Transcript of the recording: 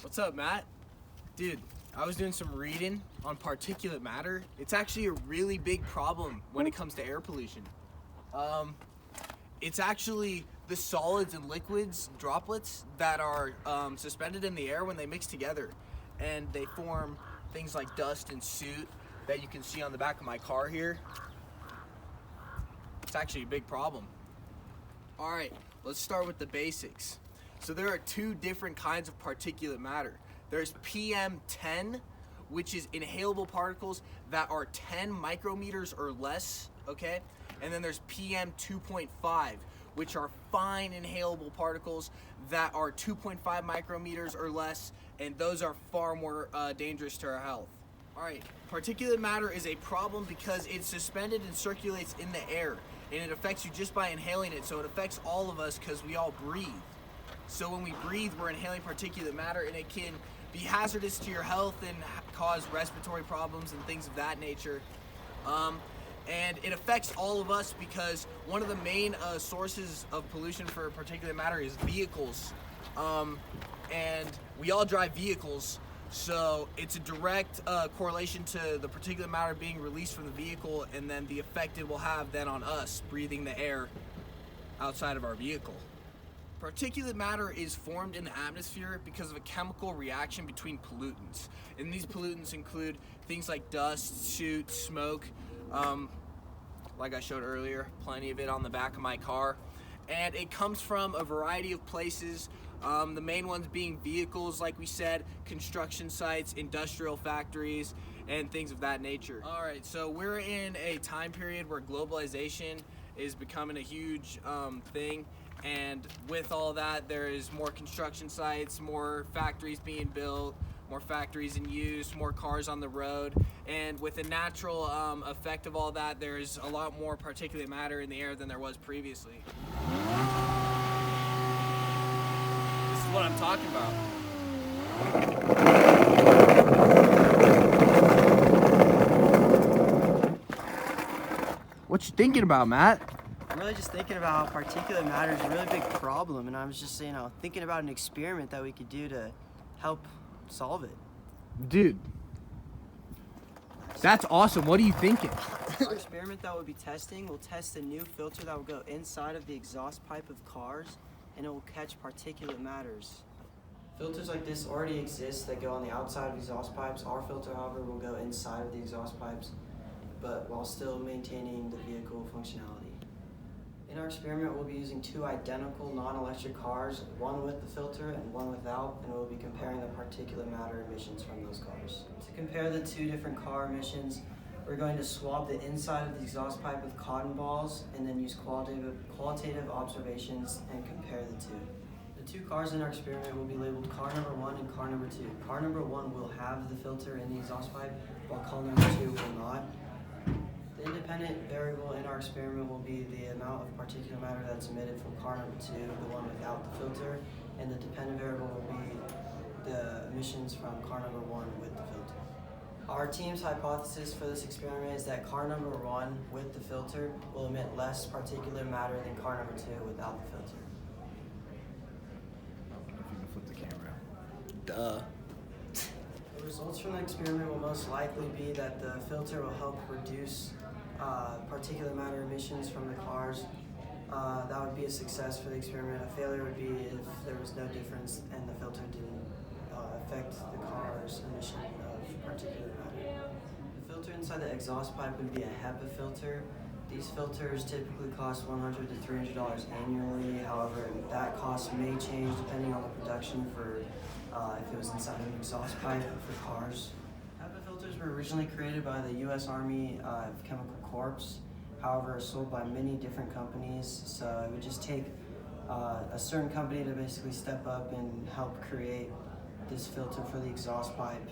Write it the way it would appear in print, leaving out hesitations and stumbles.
What's up, Matt? Dude, I was doing some reading on particulate matter. It's actually a really big problem when it comes to air pollution. It's actually the solids and liquids, droplets, that are suspended in the air when they mix together. And they form things like dust and soot that you can see on the back of my car here. It's actually a big problem. All right, let's start with the basics. So there are two different kinds of particulate matter. There's PM10, which is inhalable particles that are 10 micrometers or less, okay? And then there's PM2.5, which are fine inhalable particles that are 2.5 micrometers or less, and those are far more dangerous to our health. All right, particulate matter is a problem because it's suspended and circulates in the air, and it affects you just by inhaling it, so it affects all of us because we all breathe. So when we breathe, we're inhaling particulate matter, and it can be hazardous to your health and cause respiratory problems and things of that nature. And it affects all of us because one of the main sources of pollution for particulate matter is vehicles. And we all drive vehicles, so it's a direct correlation to the particulate matter being released from the vehicle and then the effect it will have then on us breathing the air outside of our vehicle. Particulate matter is formed in the atmosphere because of a chemical reaction between pollutants. And these pollutants include things like dust, soot, smoke, like I showed earlier, plenty of it on the back of my car. And it comes from a variety of places, the main ones being vehicles, like we said, construction sites, industrial factories, and things of that nature. All right, so we're in a time period where globalization is becoming a huge thing. And with all that, there is more construction sites, more factories being built, more factories in use, more cars on the road. And with the natural effect of all that, there's a lot more particulate matter in the air than there was previously. This is what I'm talking about. What you thinking about, Matt? I'm really just thinking about how particulate matter is a really big problem, and I was just, thinking about an experiment that we could do to help solve it. Dude, that's awesome. What are you thinking? Our experiment that we'll be testing will test a new filter that will go inside of the exhaust pipe of cars, and it will catch particulate matters. Filters like this already exist that go on the outside of exhaust pipes. Our filter, however, will go inside of the exhaust pipes, but while still maintaining the vehicle functionality. In our experiment, we'll be using two identical non-electric cars, one with the filter and one without, and we'll be comparing the particulate matter emissions from those cars. To compare the two different car emissions, we're going to swab the inside of the exhaust pipe with cotton balls and then use qualitative observations and compare the two. The two cars in our experiment will be labeled car number 1 and car number 2. Car number 1 will have the filter in the exhaust pipe, while car number 2 will not. The independent variable in our experiment will be the amount of particulate matter that's emitted from car number 2, the one without the filter, and the dependent variable will be the emissions from car number 1 with the filter. Our team's hypothesis for this experiment is that car number 1 with the filter will emit less particulate matter than car number 2 without the filter. If you can flip the camera. Duh. The results from the experiment will most likely be that the filter will help reduce particulate matter emissions from the cars. That would be a success for the experiment. A failure would be if there was no difference and the filter didn't affect the car's emission of particulate matter. The filter inside the exhaust pipe would be a HEPA filter. These filters typically cost $100 to $300 annually. However, that cost may change depending on the production for if it was inside an exhaust pipe for cars. HEPA filters were originally created by the U.S. Army Chemical Corps. However, are sold by many different companies, so it would just take a certain company to basically step up and help create this filter for the exhaust pipe.